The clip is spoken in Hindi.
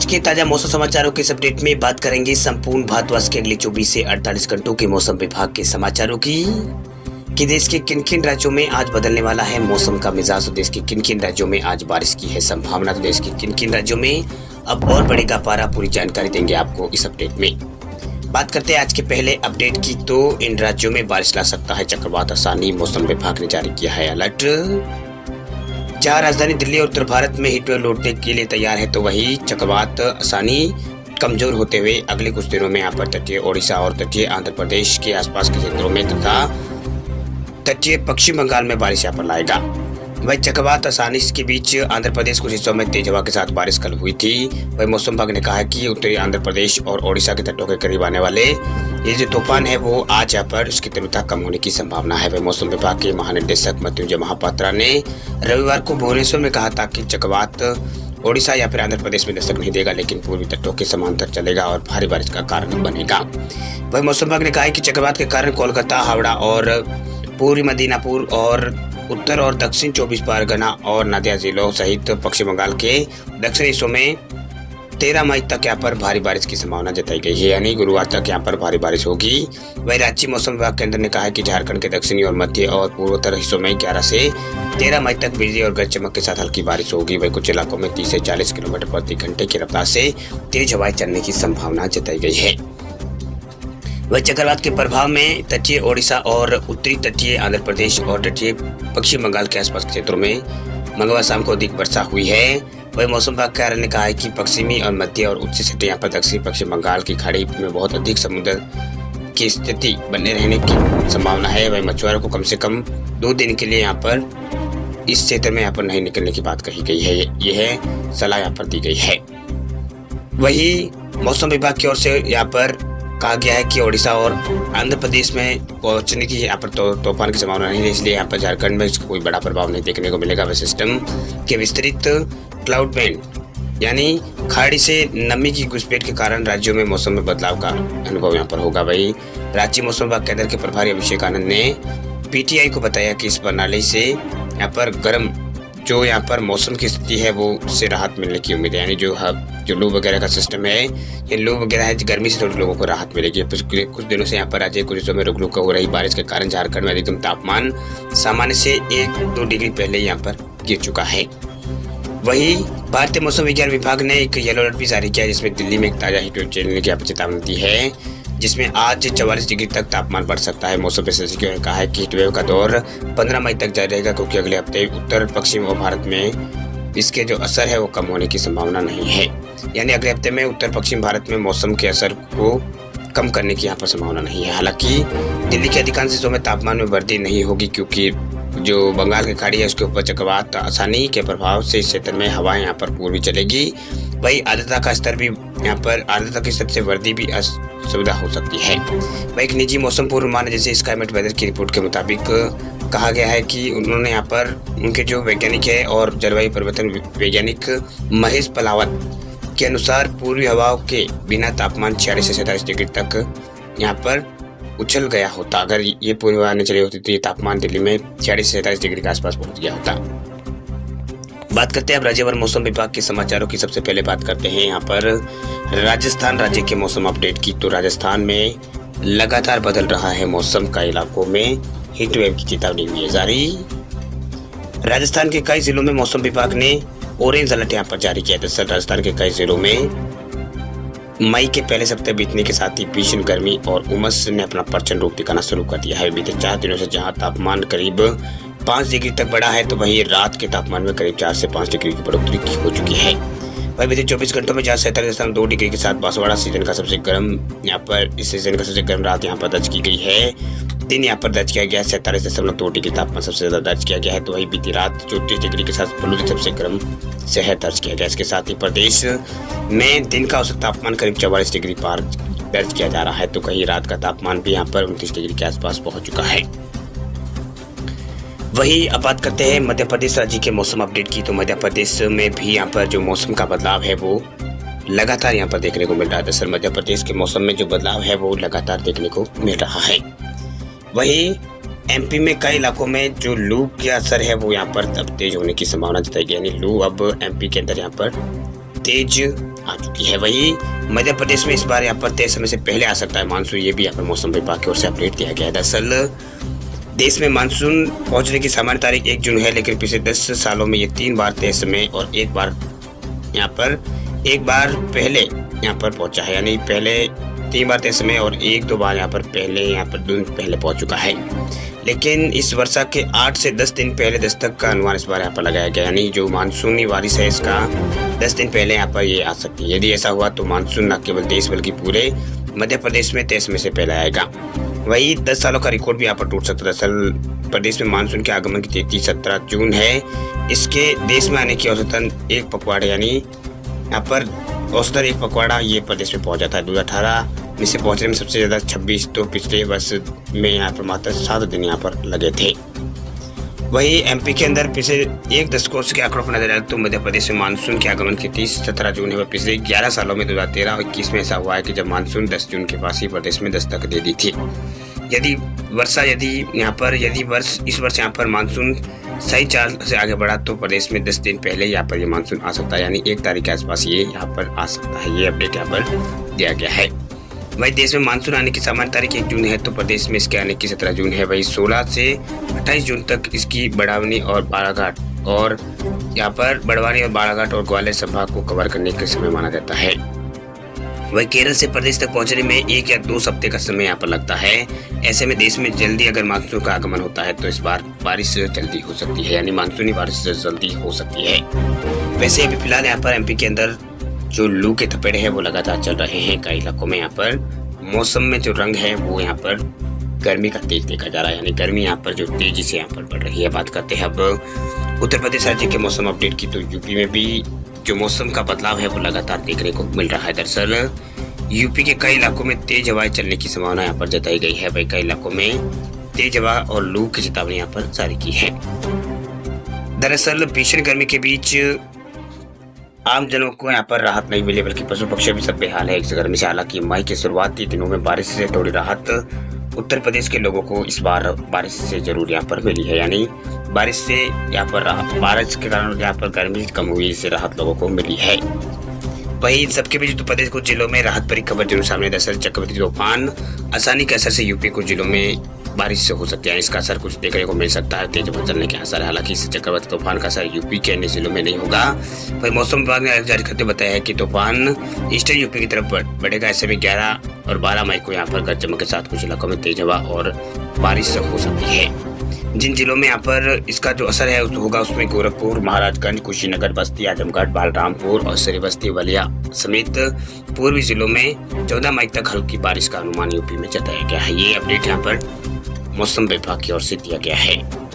के ताजा मौसम समाचारों के इस अपडेट में बात करेंगे संपूर्ण भारतवर्ष के अगले 24 से 48 घंटों के मौसम विभाग के समाचारों की कि देश के किन किन राज्यों में आज बदलने वाला है मौसम का मिजाज। देश के किन किन राज्यों में आज बारिश की है संभावना। तो देश के किन किन राज्यों में अब और बढ़ेगा पारा, पूरी जानकारी देंगे आपको इस अपडेट में। बात करते हैं आज के पहले अपडेट की, तो इन राज्यों में बारिश ला सकता है चक्रवात आसानी, मौसम विभाग ने जारी किया है अलर्ट। जहां राजधानी दिल्ली और उत्तर भारत में हीट वेव लौटने के लिए तैयार है, तो वही चक्रवात आसानी कमजोर होते हुए अगले कुछ दिनों में यहाँ पर तटीय ओडिशा और तटीय आंध्र प्रदेश के आसपास के क्षेत्रों में तथा तटीय पश्चिम बंगाल में बारिश यहाँ पर लाएगा। वही चक्रवात आसानी के बीच आंध्र प्रदेश कुछ हिस्सों में तेज हवा के साथ बारिश कल हुई थी। वही मौसम विभाग ने कहा है कि उत्तरी आंध्र प्रदेश और ओडिशा के तटों के करीब आने वाले ये जो तूफान है वो आज यहाँ पर उसकी तीव्रता कम होने की संभावना है। वही मौसम विभाग के महानिदेशक मृत्युंजय महापात्रा ने रविवार को भुवनेश्वर में कहा था कि चक्रवात ओडिशा या फिर आंध्र प्रदेश में दस्तक नहीं देगा, लेकिन पूर्वी तटों के समांतर चलेगा और भारी बारिश का कारण बनेगा। वही मौसम विभाग ने कहा है कि चक्रवात के कारण कोलकाता, हावड़ा और पूर्वी मिदनापुर और उत्तर और दक्षिण 24 परगना और नदिया जिलों सहित पश्चिम बंगाल के दक्षिणी हिस्सों में 13 मई तक यहाँ पर भारी बारिश की संभावना जताई गई है, यानी गुरुवार तक यहाँ पर भारी बारिश होगी। वही राज्य मौसम विभाग केंद्र ने कहा है कि झारखंड के दक्षिणी और मध्य और पूर्वोत्तर हिस्सों में 11 से 13 मई तक बिजली और गरज चमक के साथ हल्की बारिश होगी। वही कुछ इलाकों में 30 से 40 किलोमीटर प्रति घंटे की रफ्तार से तेज हवाएं चलने की संभावना जताई गई है। वह चक्रवात के प्रभाव में तटीय ओडिशा और उत्तरी तटीय आंध्र प्रदेश और तटीय पश्चिम बंगाल के आसपास के क्षेत्रों में मंगलवार शाम को अधिक वर्षा हुई है। वही मौसम विभाग के कार्यालय ने कहा है कि पश्चिमी और मध्य और उच्च सतह यहाँ पर दक्षिणी पश्चिम बंगाल की खाड़ी में बहुत अधिक समुद्र की स्थिति बने रहने की संभावना है। वही मछुआरों को कम से कम 2 दिन के लिए यहाँ पर इस क्षेत्र में यहाँ पर नहीं निकलने की बात कही गई है, यह सलाह यहाँ पर दी गई है। वही मौसम विभाग की ओर से यहाँ पर कहा गया है कि ओडिशा और आंध्र प्रदेश में पहुंचने की यहाँ पर तूफान की संभावना नहीं है, इसलिए यहाँ पर झारखंड में इसका कोई बड़ा प्रभाव नहीं देखने को मिलेगा। वह सिस्टम के विस्तृत क्लाउड बैंड यानी खाड़ी से नमी की घुसपैठ के कारण राज्यों में मौसम में बदलाव का अनुभव यहाँ पर होगा। वही राज्य मौसम विभाग केंद्र के प्रभारी अभिषेक आनंद ने पीटीआई को बताया कि इस प्रणाली से यहाँ पर गर्म जो यहाँ पर मौसम की स्थिति है वो उससे राहत मिलने की उम्मीद है, यानी जो लू वगैरह का सिस्टम है, ये लू वगैरह है, गर्मी से थोड़ी लोगों को राहत मिलेगी। कुछ दिनों से यहाँ पर राज्य कुछ हिस्सों में रुक रुक हो रही बारिश के कारण झारखंड में अधिकतम तापमान सामान्य से 1-2 डिग्री पहले यहाँ पर गिर चुका है। वही भारतीय मौसम विज्ञान विभाग ने एक येलो अलर्ट भी जारी किया, जिसमें दिल्ली में एक ताजा हीट वेव चलने की चेतावनी दी है, जिसमें आज 44 डिग्री तक तापमान बढ़ सकता है। मौसम विशेषज्ञों ने कहा है कि हीट वेव का दौर 15 मई तक जारी रहेगा, क्योंकि अगले हफ्ते उत्तर पश्चिम और भारत में इसके जो असर है वो कम होने की संभावना नहीं है, यानी अगले हफ्ते में उत्तर पश्चिम भारत में मौसम के असर को कम करने की यहाँ पर संभावना नहीं है। हालांकि दिल्ली के अधिकांश हिस्सों में तापमान में वृद्धि नहीं होगी, क्योंकि जो बंगाल की खाड़ी है उसके ऊपर चक्रवात आसानी के प्रभाव से इस क्षेत्र में हवाएं यहाँ पर पूर्वी चलेगी। वही आर्द्रता का स्तर भी यहाँ पर आर्द्रता के स्तर से वृद्धि भी असुविधा हो सकती है। वही एक निजी मौसम पूर्वानुमान जैसे स्काईमेट वेदर की रिपोर्ट के मुताबिक कहा गया है कि उन्होंने यहाँ पर उनके जो वैज्ञानिक है और जलवायु परिवर्तन वैज्ञानिक महेश पलावत के अनुसार पूर्वी हवाओं के बिना तापमान 46 से 47 डिग्री तक यहाँ पर उछल गया होता। अगर ये पूर्वी हवा चली होती तो ये तापमान दिल्ली में 46 से 47 डिग्री के आसपास पहुंच गया होता। बात करते हैं अब राज्यभर मौसम विभाग के समाचारों की। सबसे पहले बात करते हैं यहाँ पर राजस्थान राज्य के मौसम अपडेट की। तो राजस्थान में लगातार बदल रहा है मौसम, कई इलाकों में हीट वेव की चेतावनी हुई है जारी। राजस्थान के कई जिलों में मौसम विभाग ने ऑरेंज अलर्ट यहाँ पर जारी किया। दरअसल राजस्थान के कई जिलों में मई के पहले सप्ताह बीतने के साथ ही भीषण गर्मी और उमस ने अपना प्रचंड रूप दिखाना शुरू कर दिया है। बीते 4 दिनों से जहां तापमान करीब 5 डिग्री तक बढ़ा है, तो वहीं रात के तापमान में करीब 4 से 5 डिग्री की बढ़ोतरी हो चुकी है। वहीं बीते 24 घंटों में जहां 47.2 डिग्री के साथ बांसवाड़ा सीजन का सबसे गर्म यहाँ पर इस सीजन का सबसे गर्म रात यहाँ पर दर्ज की गई है। दिन यहाँ पर दर्ज किया गया 47.2 डिग्री तापमान सबसे ज्यादा दर्ज किया गया है। तो वही बीती रात 34 डिग्री के साथ फलूदी सबसे गर्म शहर दर्ज किया गया। इसके साथ ही प्रदेश में दिन का औसत तापमान करीब 44 डिग्री पार दर्ज किया जा रहा है। तो कहीं रात का तापमान भी यहाँ पर 29 डिग्री के आसपास पहुंच चुका है। वही अब बात करते हैं मध्य प्रदेश राज्य के मौसम अपडेट की। तो मध्य प्रदेश में भी यहाँ पर जो मौसम का बदलाव है वो लगातार यहाँ पर देखने को मिल रहा है। दरअसल मध्य प्रदेश के मौसम में जो बदलाव है वो लगातार देखने को मिल रहा है। वही एमपी में कई इलाकों में जो लू का असर है वो यहाँ पर अब तेज होने की संभावना जताई गई, यानी लू अब एमपी के अंदर यहाँ पर तेज आ चुकी है। वहीं मध्य प्रदेश में इस बार यहाँ पर तय समय से पहले आ सकता है मानसून, ये भी यहाँ पर मौसम विभाग की ओर से अपडेट दिया गया है। दरअसल देश में मानसून पहुंचने की सामान्य तारीख 1 जून है, लेकिन पिछले 10 सालों में ये 3 बार तय समय और एक बार पहले यहाँ पर पहुंचा है। यानी पहले 3 बार तय समय और 1-2 बार यहाँ पर पहले पहुंच चुका है। लेकिन इस वर्षा के 8 से 10 दिन पहले दस्तक का अनुमान इस बार यहाँ पर लगाया गया। यानी जो मानसूनी बारिश है इसका 10 दिन पहले यहाँ पर ये आ सकती है। यदि ऐसा हुआ तो मानसून न केवल देश बल्कि पूरे मध्य प्रदेश में तय समय से पहले आएगा। वही 10 सालों का रिकॉर्ड भी यहाँ पर टूट सकता है। दरअसल प्रदेश में मानसून के आगमन की तिथि 17 जून है। इसके देश में आने की औसतन 1 पखवाड़ा यानी यहाँ पर औसतन 1 पखवाड़ा ये प्रदेश में पहुंच जाता है। 2018 में से पहुंचने में सबसे ज़्यादा 26, तो पिछले वर्ष में यहाँ पर मात्र 7 दिन यहाँ पर लगे थे। वही एमपी के अंदर पिछले 1 दशकों के आंकड़ों पर नजर डालें तो मध्य प्रदेश में मानसून के आगमन की तिथि 17 जून है। वह पिछले 11 सालों में 2013 और 21 में ऐसा हुआ है कि जब मानसून 10 जून के पास ही प्रदेश में दस्तक दे दी थी। यदि इस वर्ष यहाँ पर मानसून सही चाल से आगे बढ़ा तो प्रदेश में 10 दिन पहले यहाँ पर ये मानसून आ सकता है। यानी 1 तारीख के आसपास ये यहाँ पर आ सकता है। ये अपडेट यहाँ पर दिया गया है। वही देश में मानसून आने की सामान्य तारीख 1 जून है, तो प्रदेश में इसके आने की 17 जून है। वही 16 से 28 जून तक इसकी बड़वानी और बालाघाट और ग्वालियर संभाग को कवर करने का समय माना जाता है। वही केरल से प्रदेश तक पहुंचने में 1 या 2 हफ्ते का समय यहाँ पर लगता है। ऐसे में देश में जल्दी अगर मानसून का आगमन होता है तो इस बार बारिश जल्दी हो सकती है। यानी मानसूनी बारिश जल्दी हो सकती है। वैसे अभी फिलहाल यहाँ पर एमपी के अंदर जो लू के थपेड़े हैं वो लगातार चल रहे हैं। कई इलाकों में यहाँ पर मौसम में जो रंग है वो यहाँ पर गर्मी का तेज देखा जा रहा है। यानी गर्मी यहाँ पर जो तेजी से यहाँ पर बढ़ रही है। बात करते हैं अब उत्तर प्रदेश राज्य के मौसम अपडेट की, तो यूपी में भी जो मौसम का बदलाव है वो लगातार देखने को मिल रहा है। दरअसल यूपी के कई इलाकों में तेज हवाएं चलने की संभावना यहाँ पर जताई गई है। वही कई इलाकों में तेज हवा और लू की चेतावनी यहाँ पर जारी की है। दरअसल भीषण गर्मी के बीच आम जनों को यहाँ पर राहत नहीं मिली, बल्कि पशु पक्षी भी सब बेहाल है इस गर्मी से। हालांकि मई के शुरुआती दिनों में बारिश से थोड़ी राहत उत्तर प्रदेश के लोगों को इस बार बारिश से जरूर यहाँ पर मिली है। यानी बारिश के कारण यहाँ पर गर्मी कम हुई, इससे राहत लोगों को मिली है। वही इन सबके बीच उत्तर प्रदेश कुछ जिलों में राहत भरी खबर जरूर सामने। दरअसल चक्रवाती तूफान आसानी के असर से यूपी कुछ जिलों में बारिश से हो सकती है। इसका असर कुछ देखने को मिल सकता है, तेज हवा चलने के असर। हालांकि इस चक्रवाती तूफान का असर यूपी के अन्य जिलों में नहीं होगा। वही मौसम विभाग ने जारी करते बताया है कि तूफान ईस्टर्न यूपी की तरफ बढ़ेगा। ऐसे में 11 और 12 मई को यहाँ पर गरज चमक के साथ कुछ इलाकों में तेज हवा और बारिश हो सकती है। जिन जिलों में यहाँ पर इसका जो असर है होगा उसमें गोरखपुर, महाराजगंज, कुशीनगर, बस्ती, आजमगढ़, बलरामपुर और श्रीबस्ती, बलिया समेत पूर्वी जिलों में 14 मई तक हल्की बारिश का अनुमान यूपी में जताया गया है। ये अपडेट यहाँ पर मौसम विभाग की ओर से दिया गया है।